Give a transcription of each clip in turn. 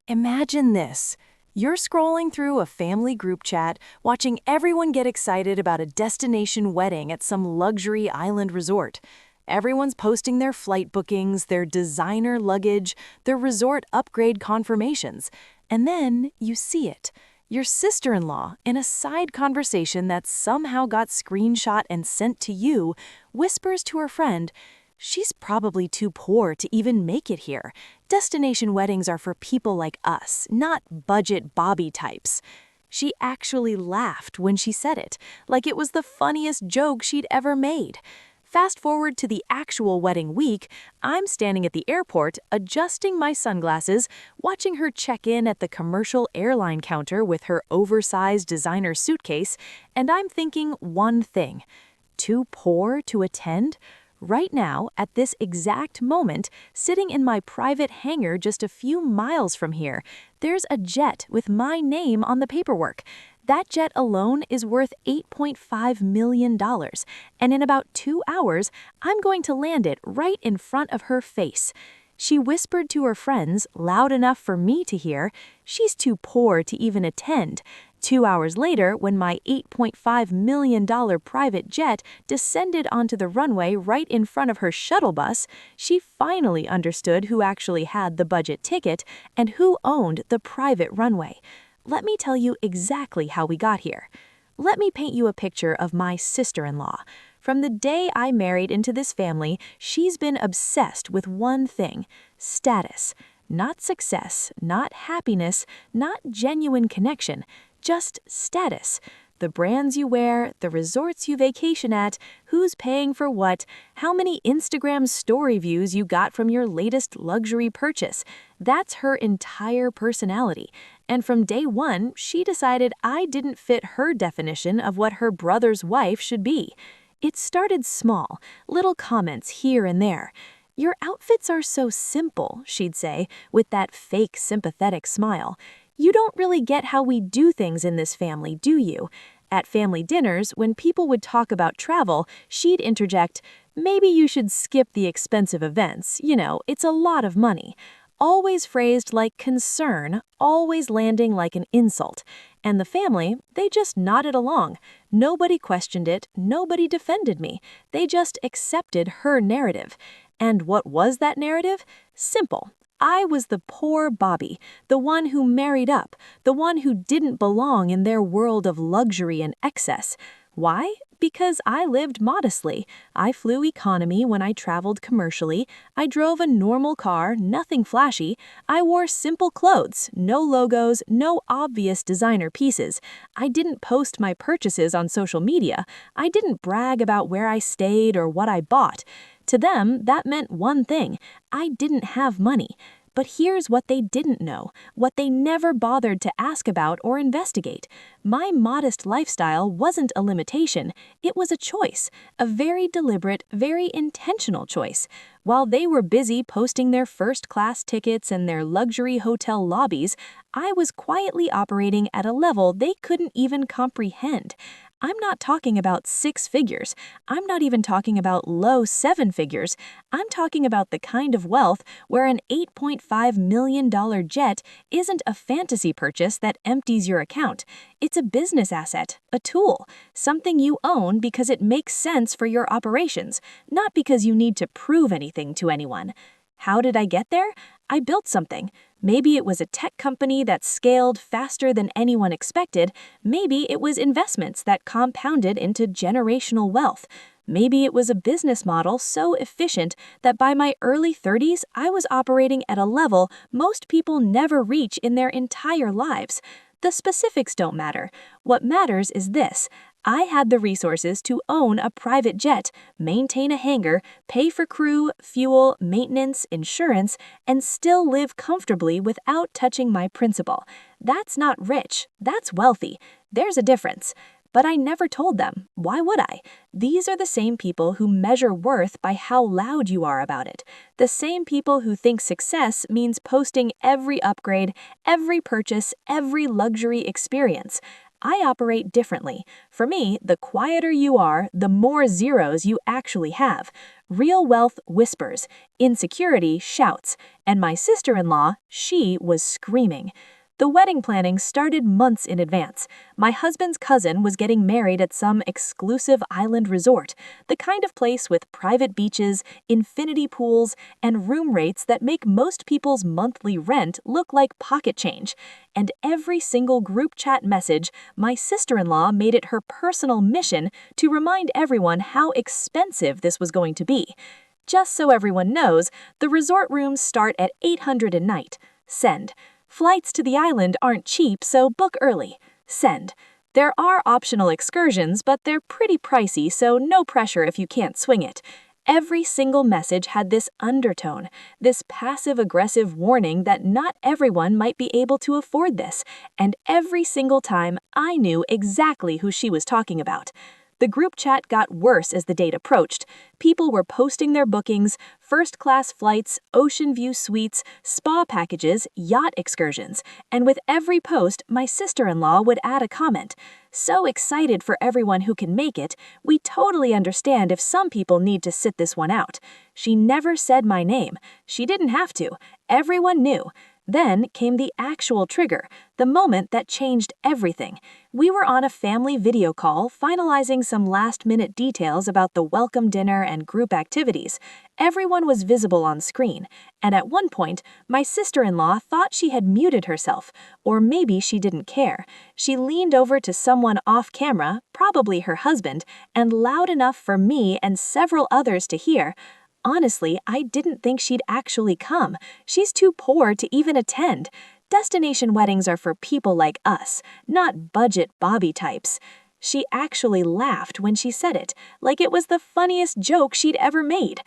Imagine this. You're scrolling through a family group chat, watching everyone get excited about a destination wedding at some luxury island resort. Everyone's posting their flight bookings, their designer luggage, their resort upgrade confirmations. And then you see it. Your sister-in-law, in a side conversation that somehow got screenshot and sent to you, whispers to her friend, "She's probably too poor to even make it here. Destination weddings are for people like us, not budget Bobby types." She actually laughed when she said it, like it was the funniest joke she'd ever made. Fast forward to the actual wedding week, I'm standing at the airport, adjusting my sunglasses, watching her check in at the commercial airline counter with her oversized designer suitcase, and I'm thinking one thing: too poor to attend? Right now, at this exact moment, sitting in my private hangar just a few miles from here, there's a jet with my name on the paperwork. That jet alone is worth $8.5 million, and in about 2 hours, I'm going to land it right in front of her face. She whispered to her friends, loud enough for me to hear, "She's too poor to even attend." 2 hours later, when my $8.5 million private jet descended onto the runway right in front of her shuttle bus, she finally understood who actually had the budget ticket and who owned the private runway. Let me tell you exactly how we got here. Let me paint you a picture of my sister-in-law. From the day I married into this family, she's been obsessed with one thing: status. Not success, not happiness, not genuine connection, just status. The brands you wear, the resorts you vacation at, who's paying for what, how many Instagram story views you got from your latest luxury purchase. That's her entire personality. And from day one, she decided I didn't fit her definition of what her brother's wife should be. It started small, little comments here and there. "Your outfits are so simple," she'd say, with that fake sympathetic smile. "You don't really get how we do things in this family, do you?" At family dinners, when people would talk about travel, she'd interject, "Maybe you should skip the expensive events, it's a lot of money." Always phrased like concern, always landing like an insult. And the family, they just nodded along. Nobody questioned it, nobody defended me. They just accepted her narrative. And what was that narrative? Simple. I was the poor Bobby, the one who married up, the one who didn't belong in their world of luxury and excess. Why? Because I lived modestly. I flew economy when I traveled commercially. I drove a normal car, nothing flashy. I wore simple clothes, no logos, no obvious designer pieces. I didn't post my purchases on social media. I didn't brag about where I stayed or what I bought. To them, that meant one thing: I didn't have money. But here's what they didn't know, what they never bothered to ask about or investigate. My modest lifestyle wasn't a limitation, it was a choice, a very deliberate, very intentional choice. While they were busy posting their first-class tickets and their luxury hotel lobbies, I was quietly operating at a level they couldn't even comprehend. I'm not talking about 6 figures. I'm not even talking about low 7 figures. I'm talking about the kind of wealth where an $8.5 million jet isn't a fantasy purchase that empties your account. It's a business asset, a tool, something you own because it makes sense for your operations, not because you need to prove anything to anyone. How did I get there? I built something. Maybe it was a tech company that scaled faster than anyone expected. Maybe it was investments that compounded into generational wealth. Maybe it was a business model so efficient that by my early 30s, I was operating at a level most people never reach in their entire lives. The specifics don't matter. What matters is this: I had the resources to own a private jet, maintain a hangar, pay for crew, fuel, maintenance, insurance, and still live comfortably without touching my principal. That's not rich, that's wealthy. There's a difference. But I never told them. Why would I? These are the same people who measure worth by how loud you are about it. The same people who think success means posting every upgrade, every purchase, every luxury experience. I operate differently. For me, the quieter you are, the more zeros you actually have. Real wealth whispers, insecurity shouts, and my sister-in-law, she was screaming. The wedding planning started months in advance. My husband's cousin was getting married at some exclusive island resort, the kind of place with private beaches, infinity pools, and room rates that make most people's monthly rent look like pocket change. And every single group chat message, my sister-in-law made it her personal mission to remind everyone how expensive this was going to be. Just so everyone knows, the resort rooms start at $800 a night. Send. Flights to the island aren't cheap, so book early. Send. There are optional excursions, but they're pretty pricey, so no pressure if you can't swing it. Every single message had this undertone, this passive-aggressive warning that not everyone might be able to afford this, and every single time I knew exactly who she was talking about. The group chat got worse as the date approached. People were posting their bookings, first-class flights, ocean view suites, spa packages, yacht excursions, and with every post, my sister-in-law would add a comment. So excited for everyone who can make it, we totally understand if some people need to sit this one out. She never said my name. She didn't have to. Everyone knew. Then came the actual trigger, the moment that changed everything. We were on a family video call, finalizing some last-minute details about the welcome dinner and group activities. Everyone was visible on screen, and at one point, my sister-in-law thought she had muted herself, or maybe she didn't care. She leaned over to someone off-camera, probably her husband, and loud enough for me and several others to hear, "Honestly, I didn't think she'd actually come. She's too poor to even attend. Destination weddings are for people like us, not budget Bobby types." She actually laughed when she said it, like it was the funniest joke she'd ever made.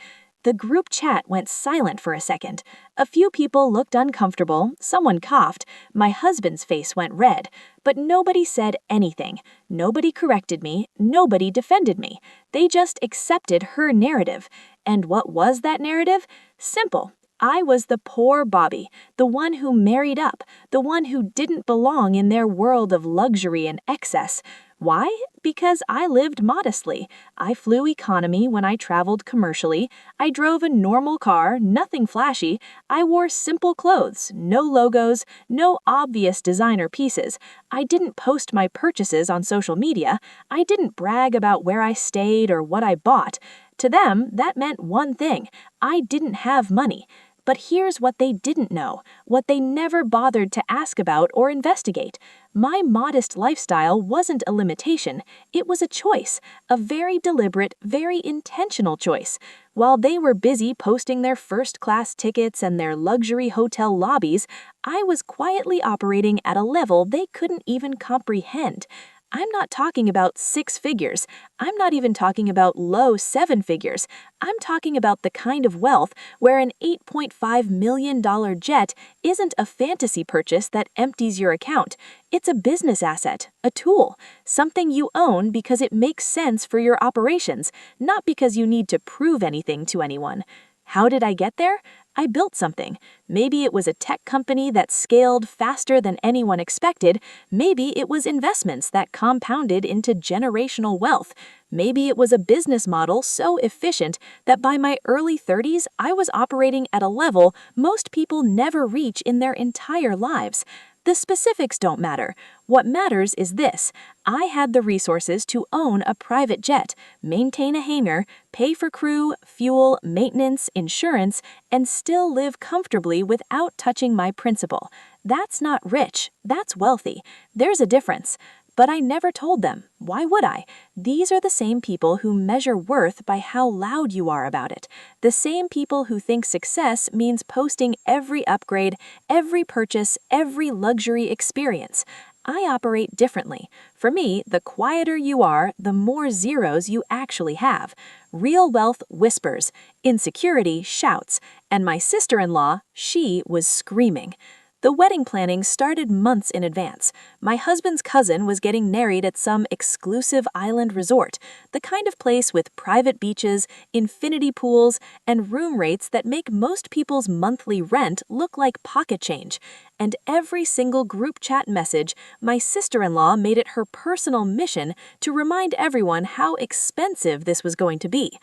The group chat went silent for a second. A few people looked uncomfortable, someone coughed, my husband's face went red, but nobody said anything. Nobody corrected me, nobody defended me. They just accepted her narrative. And what was that narrative? Simple. I was the poor Bobby, the one who married up, the one who didn't belong in their world of luxury and excess. Why? Because I lived modestly. I flew economy when I traveled commercially. I drove a normal car, nothing flashy. I wore simple clothes, no logos, no obvious designer pieces. I didn't post my purchases on social media. I didn't brag about where I stayed or what I bought. To them, that meant one thing: I didn't have money. But here's what they didn't know, what they never bothered to ask about or investigate. My modest lifestyle wasn't a limitation, it was a choice, a very deliberate, very intentional choice. While they were busy posting their first-class tickets and their luxury hotel lobbies, I was quietly operating at a level they couldn't even comprehend. I'm not talking about 6 figures. I'm not even talking about low 7 figures. I'm talking about the kind of wealth where an $8.5 million jet isn't a fantasy purchase that empties your account. It's a business asset, a tool, something you own because it makes sense for your operations, not because you need to prove anything to anyone. How did I get there? I built something. Maybe it was a tech company that scaled faster than anyone expected. Maybe it was investments that compounded into generational wealth. Maybe it was a business model so efficient that by my early 30s, I was operating at a level most people never reach in their entire lives. The specifics don't matter. What matters is this: I had the resources to own a private jet, maintain a hangar, pay for crew, fuel, maintenance, insurance, and still live comfortably without touching my principal. That's not rich, that's wealthy. There's a difference. But I never told them. Why would I? These are the same people who measure worth by how loud you are about it. The same people who think success means posting every upgrade, every purchase, every luxury experience. I operate differently. For me, the quieter you are, the more zeros you actually have. Real wealth whispers, insecurity shouts, and my sister-in-law, she was screaming. The wedding planning started months in advance. My husband's cousin was getting married at some exclusive island resort, the kind of place with private beaches, infinity pools, and room rates that make most people's monthly rent look like pocket change. And every single group chat message, my sister-in-law made it her personal mission to remind everyone how expensive this was going to be.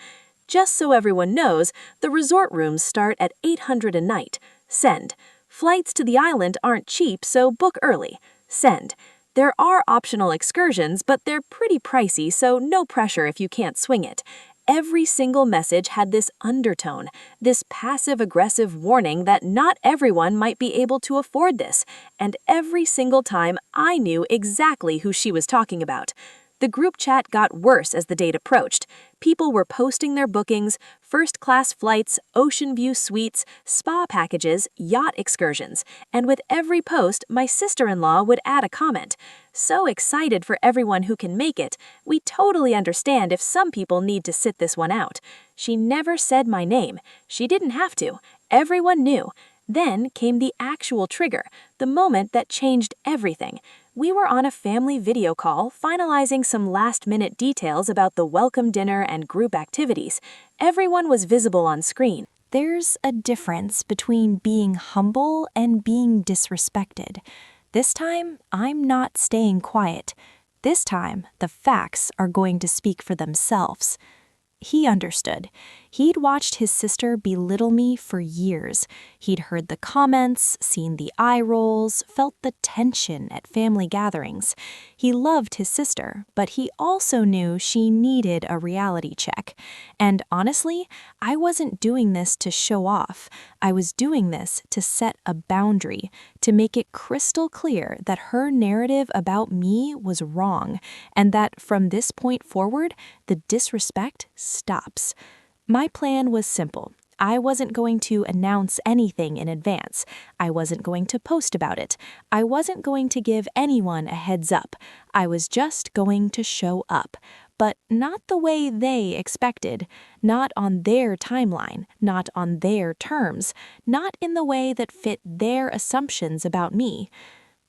Just so everyone knows, the resort rooms start at $800 a night. Send. Flights to the island aren't cheap, so book early. Send. There are optional excursions, but they're pretty pricey, so no pressure if you can't swing it. Every single message had this undertone, this passive-aggressive warning that not everyone might be able to afford this, and every single time I knew exactly who she was talking about. The group chat got worse as the date approached. People were posting their bookings, first-class flights, ocean view suites, spa packages, yacht excursions, and with every post, my sister-in-law would add a comment. So excited for everyone who can make it, we totally understand if some people need to sit this one out. She never said my name. She didn't have to. Everyone knew. Then came the actual trigger, the moment that changed everything. We were on a family video call, finalizing some last-minute details about the welcome dinner and group activities. Everyone was visible on screen. There's a difference between being humble and being disrespected. This time, I'm not staying quiet. This time, the facts are going to speak for themselves. He understood. He'd watched his sister belittle me for years. He'd heard the comments, seen the eye rolls, felt the tension at family gatherings. He loved his sister, but he also knew she needed a reality check. And honestly, I wasn't doing this to show off. I was doing this to set a boundary, to make it crystal clear that her narrative about me was wrong, and that from this point forward, the disrespect stops. My plan was simple. I wasn't going to announce anything in advance. I wasn't going to post about it. I wasn't going to give anyone a heads up. I was just going to show up. But not the way they expected, not on their timeline, not on their terms, not in the way that fit their assumptions about me.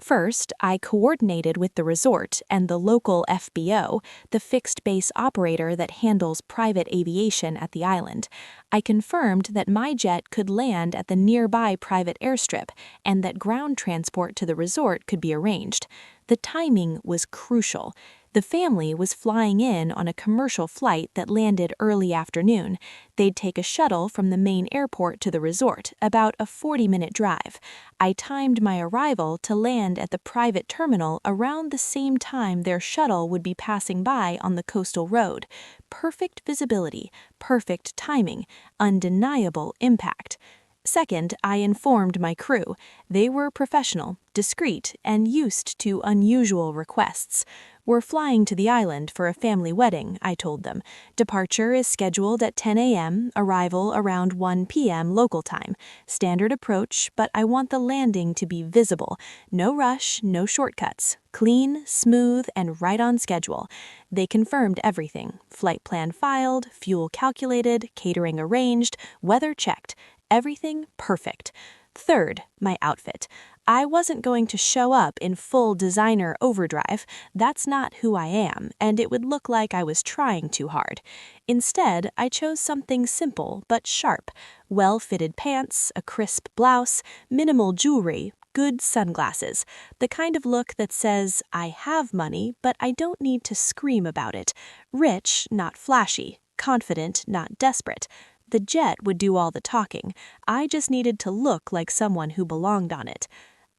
First, I coordinated with the resort and the local FBO, the fixed base operator that handles private aviation at the island. I confirmed that my jet could land at the nearby private airstrip and that ground transport to the resort could be arranged. The timing was crucial. The family was flying in on a commercial flight that landed early afternoon. They'd take a shuttle from the main airport to the resort, about a 40-minute drive. I timed my arrival to land at the private terminal around the same time their shuttle would be passing by on the coastal road. Perfect visibility, perfect timing, undeniable impact. Second, I informed my crew. They were professional, discreet, and used to unusual requests. We're flying to the island for a family wedding, I told them. Departure is scheduled at 10 a.m., arrival around 1 p.m. local time. Standard approach, but I want the landing to be visible. No rush, no shortcuts. Clean, smooth, and right on schedule. They confirmed everything. Flight plan filed, fuel calculated, catering arranged, weather checked. Everything perfect. Third, my outfit. I wasn't going to show up in full designer overdrive. That's not who I am, and it would look like I was trying too hard. Instead, I chose something simple but sharp. Well-fitted pants, a crisp blouse, minimal jewelry, good sunglasses. The kind of look that says, I have money, but I don't need to scream about it. Rich, not flashy. Confident, not desperate. The jet would do all the talking. I just needed to look like someone who belonged on it.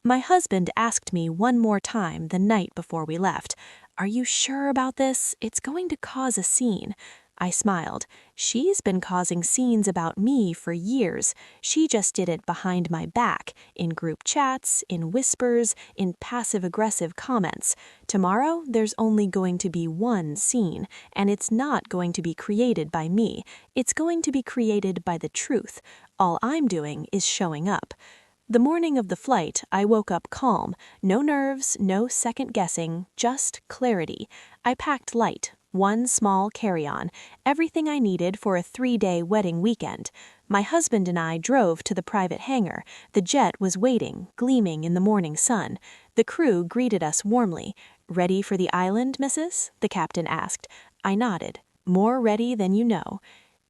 My husband asked me one more time the night before we left, "Are you sure about this? It's going to cause a scene." I smiled. She's been causing scenes about me for years. She just did it behind my back, in group chats, in whispers, in passive-aggressive comments. Tomorrow, there's only going to be one scene, and it's not going to be created by me. It's going to be created by the truth. All I'm doing is showing up. The morning of the flight, I woke up calm. No nerves, no second-guessing, just clarity. I packed light. One small carry-on, everything I needed for a 3-day wedding weekend. My husband and I drove to the private hangar. The jet was waiting, gleaming in the morning sun. The crew greeted us warmly. "Ready for the island, Mrs.?" the captain asked. I nodded. "More ready than you know."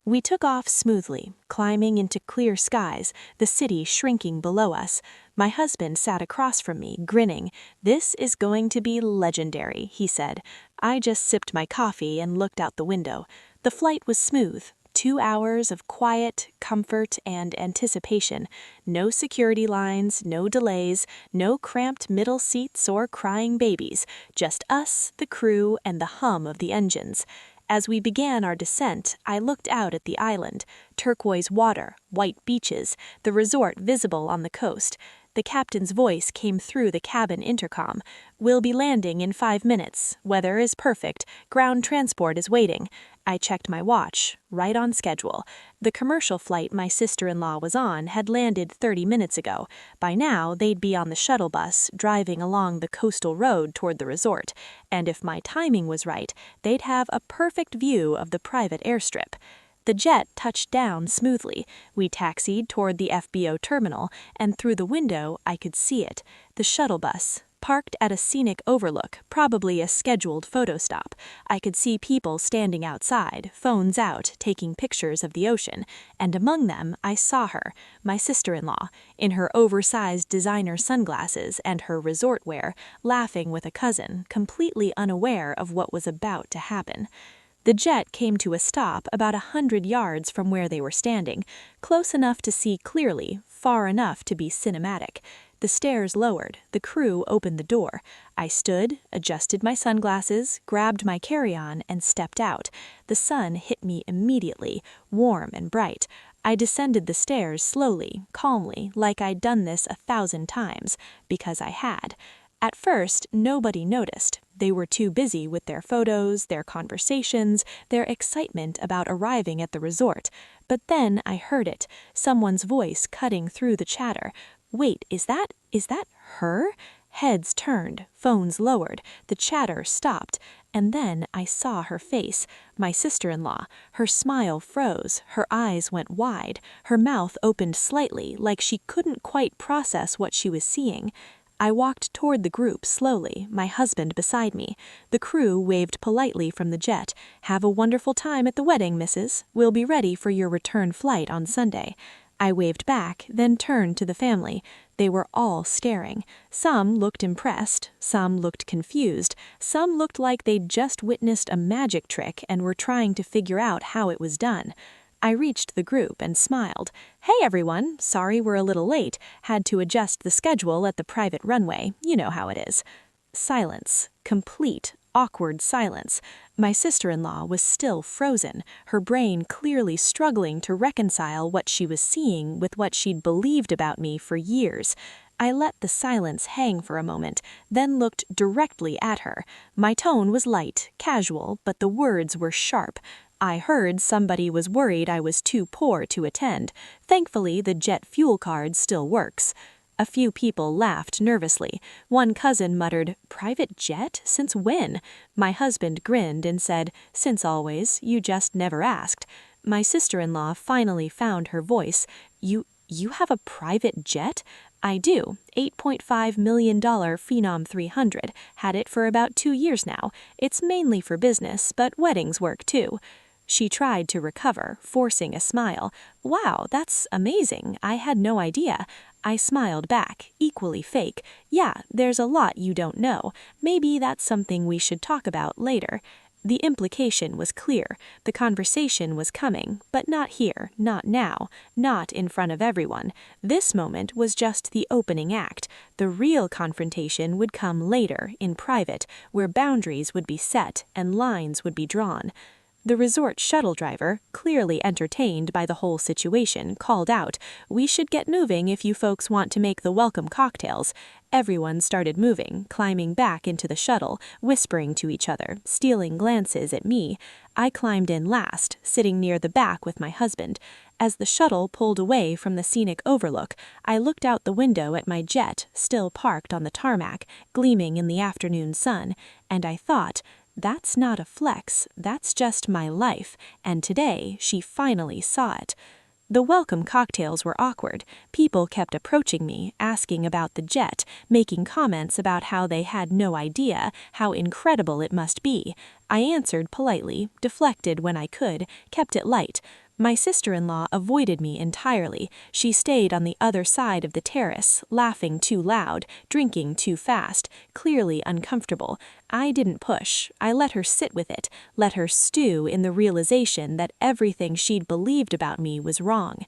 We took off smoothly, climbing into clear skies, the city shrinking below us. My husband sat across from me, grinning. "This is going to be legendary," he said. I just sipped my coffee and looked out the window. The flight was smooth. 2 hours of quiet, comfort, and anticipation. No security lines, no delays, no cramped middle seats or crying babies. Just us, the crew, and the hum of the engines. As we began our descent, I looked out at the island. Turquoise water, white beaches, the resort visible on the coast. The captain's voice came through the cabin intercom. "We'll be landing in 5 minutes. Weather is perfect. Ground transport is waiting." I checked my watch. Right on schedule. The commercial flight my sister-in-law was on had landed 30 minutes ago. By now, they'd be on the shuttle bus, driving along the coastal road toward the resort. And if my timing was right, they'd have a perfect view of the private airstrip. The jet touched down smoothly. We taxied toward the FBO terminal, and through the window I could see it. The shuttle bus, parked at a scenic overlook, probably a scheduled photo stop. I could see people standing outside, phones out, taking pictures of the ocean. And among them, I saw her, my sister-in-law, in her oversized designer sunglasses and her resort wear, laughing with a cousin, completely unaware of what was about to happen. The jet came to a stop about 100 yards from where they were standing, close enough to see clearly, far enough to be cinematic. The stairs lowered, the crew opened the door. I stood, adjusted my sunglasses, grabbed my carry-on, and stepped out. The sun hit me immediately, warm and bright. I descended the stairs slowly, calmly, like I'd done this 1,000 times, because I had. At first, nobody noticed. They were too busy with their photos, their conversations, their excitement about arriving at the resort. But then I heard it, someone's voice cutting through the chatter. "Wait, is that her?" Heads turned, phones lowered, the chatter stopped, and then I saw her face, my sister-in-law. Her smile froze, her eyes went wide, her mouth opened slightly like she couldn't quite process what she was seeing. I walked toward the group slowly, my husband beside me. The crew waved politely from the jet. "Have a wonderful time at the wedding, Mrs. We'll be ready for your return flight on Sunday." I waved back, then turned to the family. They were all staring. Some looked impressed, some looked confused, some looked like they'd just witnessed a magic trick and were trying to figure out how it was done. I reached the group and smiled. "Hey everyone, sorry we're a little late. Had to adjust the schedule at the private runway. You know how it is." Silence. Complete, awkward silence. My sister-in-law was still frozen, her brain clearly struggling to reconcile what she was seeing with what she'd believed about me for years. I let the silence hang for a moment, then looked directly at her. My tone was light, casual, but the words were sharp. I heard somebody was worried I was too poor to attend. Thankfully, the jet fuel card still works. A few people laughed nervously. One cousin muttered, "Private jet? Since when?" My husband grinned and said, "Since always, you just never asked." My sister-in-law finally found her voice. You have a private jet?" "I do. $8.5 million Phenom 300. Had it for about 2 years now. It's mainly for business, but weddings work too." She tried to recover, forcing a smile. "Wow, that's amazing. I had no idea." I smiled back, equally fake. "Yeah, there's a lot you don't know. Maybe that's something we should talk about later." The implication was clear. The conversation was coming, but not here, not now, not in front of everyone. This moment was just the opening act. The real confrontation would come later, in private, where boundaries would be set and lines would be drawn. The resort shuttle driver, clearly entertained by the whole situation, called out, "We should get moving if you folks want to make the welcome cocktails." Everyone started moving, climbing back into the shuttle, whispering to each other, stealing glances at me. I climbed in last, sitting near the back with my husband. As the shuttle pulled away from the scenic overlook, I looked out the window at my jet, still parked on the tarmac, gleaming in the afternoon sun, and I thought, that's not a flex, that's just my life, and today she finally saw it. The welcome cocktails were awkward. People kept approaching me, asking about the jet, making comments about how they had no idea how incredible it must be. I answered politely, deflected when I could, kept it light. My sister-in-law avoided me entirely. She stayed on the other side of the terrace, laughing too loud, drinking too fast, clearly uncomfortable. I didn't push. I let her sit with it, let her stew in the realization that everything she'd believed about me was wrong.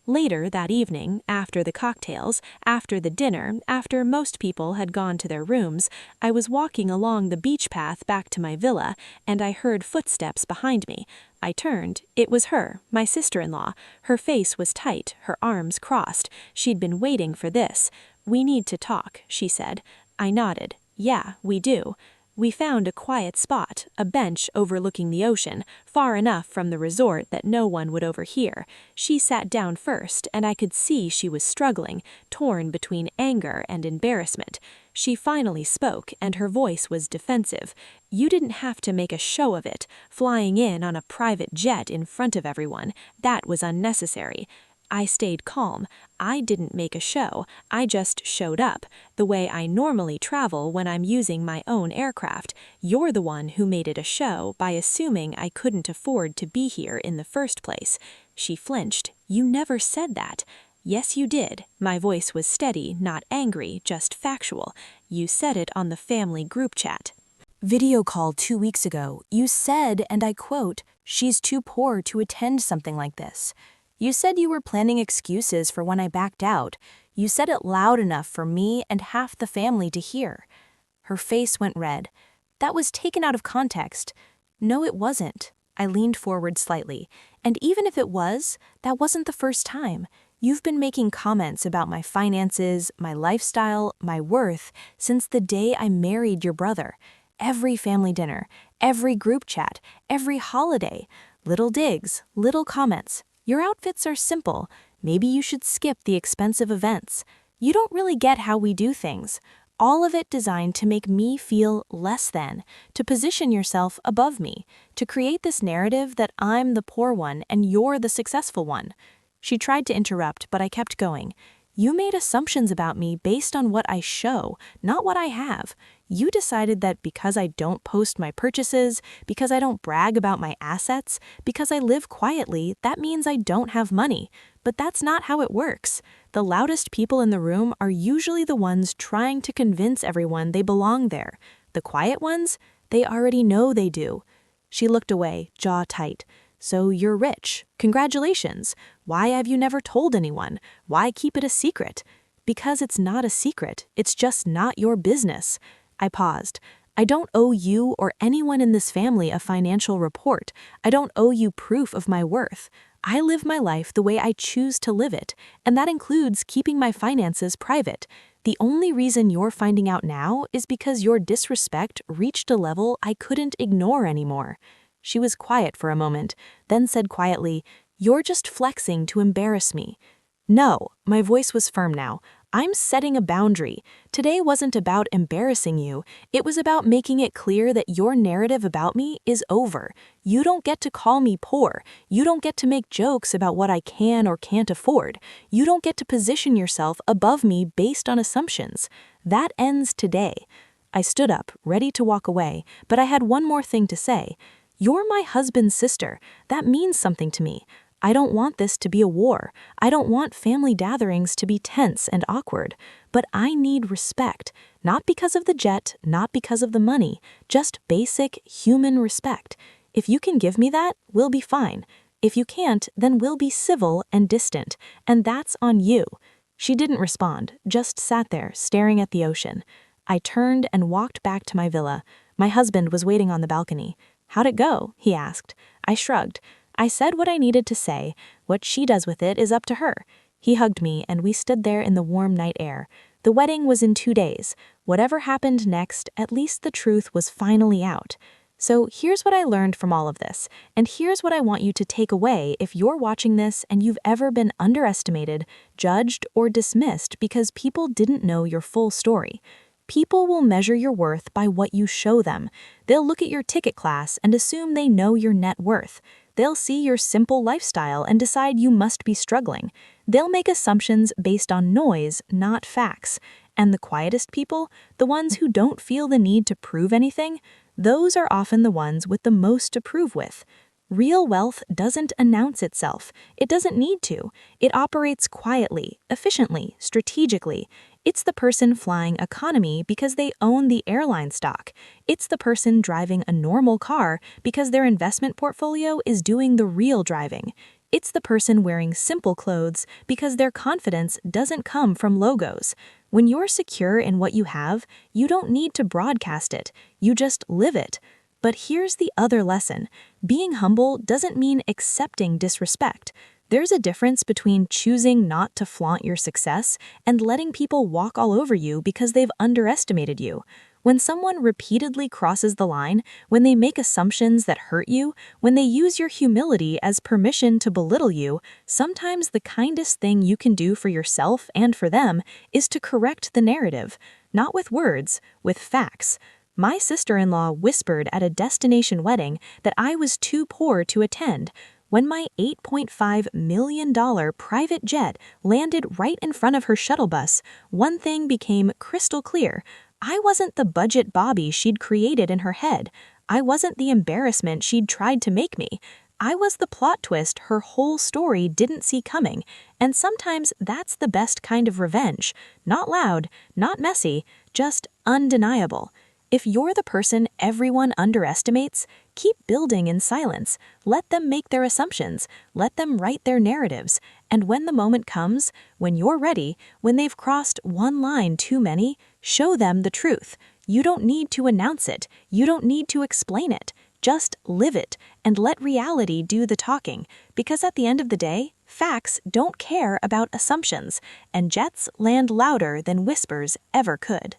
Later that evening, after the cocktails, after the dinner, after most people had gone to their rooms, I was walking along the beach path back to my villa, and I heard footsteps behind me. I turned. It was her, my sister-in-law. Her face was tight, her arms crossed. She'd been waiting for this. "We need to talk," she said. I nodded. "Yeah, we do." We found a quiet spot, a bench overlooking the ocean, far enough from the resort that no one would overhear. She sat down first, and I could see she was struggling, torn between anger and embarrassment. She finally spoke, and her voice was defensive. "You didn't have to make a show of it, flying in on a private jet in front of everyone. That was unnecessary." I stayed calm. I didn't make a show, I just showed up, the way I normally travel when I'm using my own aircraft. You're the one who made it a show by assuming I couldn't afford to be here in the first place. She flinched. "You never said that." "Yes, you did." My voice was steady, not angry, just factual. "You said it on the family group chat. Video call 2 weeks ago, you said, and I quote, "She's too poor to attend something like this." You said you were planning excuses for when I backed out. You said it loud enough for me and half the family to hear. Her face went red. That was taken out of context. No, it wasn't. I leaned forward slightly. And even if it was, that wasn't the first time. You've been making comments about my finances, my lifestyle, my worth, since the day I married your brother. Every family dinner, every group chat, every holiday. Little digs, little comments. Your outfits are simple. Maybe you should skip the expensive events. You don't really get how we do things. All of it designed to make me feel less than, to position yourself above me, to create this narrative that I'm the poor one and you're the successful one. She tried to interrupt, but I kept going. You made assumptions about me based on what I show, not what I have. You decided that because I don't post my purchases, because I don't brag about my assets, because I live quietly, that means I don't have money. But that's not how it works. The loudest people in the room are usually the ones trying to convince everyone they belong there. The quiet ones, they already know they do. She looked away, jaw tight. "So you're rich. Congratulations. Why have you never told anyone? Why keep it a secret?" "Because it's not a secret. It's just not your business." I paused. "I don't owe you or anyone in this family a financial report. I don't owe you proof of my worth. I live my life the way I choose to live it, and that includes keeping my finances private. The only reason you're finding out now is because your disrespect reached a level I couldn't ignore anymore." She was quiet for a moment, then said quietly, "You're just flexing to embarrass me." "No," my voice was firm now. "I'm setting a boundary. Today wasn't about embarrassing you. It was about making it clear that your narrative about me is over. You don't get to call me poor. You don't get to make jokes about what I can or can't afford. You don't get to position yourself above me based on assumptions. That ends today." I stood up, ready to walk away, but I had one more thing to say. "You're my husband's sister. That means something to me. I don't want this to be a war. I don't want family gatherings to be tense and awkward. But I need respect. Not because of the jet, not because of the money. Just basic human respect. If you can give me that, we'll be fine. If you can't, then we'll be civil and distant. And that's on you." She didn't respond, just sat there, staring at the ocean. I turned and walked back to my villa. My husband was waiting on the balcony. "How'd it go?" he asked. I shrugged. I said what I needed to say. What she does with it is up to her. He hugged me, and we stood there in the warm night air. The wedding was in 2 days. Whatever happened next, at least the truth was finally out. So here's what I learned from all of this, and here's what I want you to take away if you're watching this and you've ever been underestimated, judged, or dismissed because people didn't know your full story. People will measure your worth by what you show them. They'll look at your ticket class and assume they know your net worth. They'll see your simple lifestyle and decide you must be struggling. They'll make assumptions based on noise, not facts. And the quietest people, the ones who don't feel the need to prove anything, those are often the ones with the most to prove with. Real wealth doesn't announce itself. It doesn't need to. It operates quietly, efficiently, strategically. It's the person flying economy because they own the airline stock. It's the person driving a normal car because their investment portfolio is doing the real driving. It's the person wearing simple clothes because their confidence doesn't come from logos. When you're secure in what you have, you don't need to broadcast it. You just live it. But here's the other lesson. Being humble doesn't mean accepting disrespect. There's a difference between choosing not to flaunt your success and letting people walk all over you because they've underestimated you. When someone repeatedly crosses the line, when they make assumptions that hurt you, when they use your humility as permission to belittle you, sometimes the kindest thing you can do for yourself and for them is to correct the narrative. Not with words, with facts. My sister-in-law whispered at a destination wedding that I was too poor to attend. When my $8.5 million private jet landed right in front of her shuttle bus, one thing became crystal clear. I wasn't the budget Bobby she'd created in her head. I wasn't the embarrassment she'd tried to make me. I was the plot twist her whole story didn't see coming. And sometimes that's the best kind of revenge. Not loud, not messy, just undeniable. If you're the person everyone underestimates, keep building in silence. Let them make their assumptions. Let them write their narratives. And when the moment comes, when you're ready, when they've crossed one line too many, show them the truth. You don't need to announce it. You don't need to explain it. Just live it and let reality do the talking. Because at the end of the day, facts don't care about assumptions, and jets land louder than whispers ever could.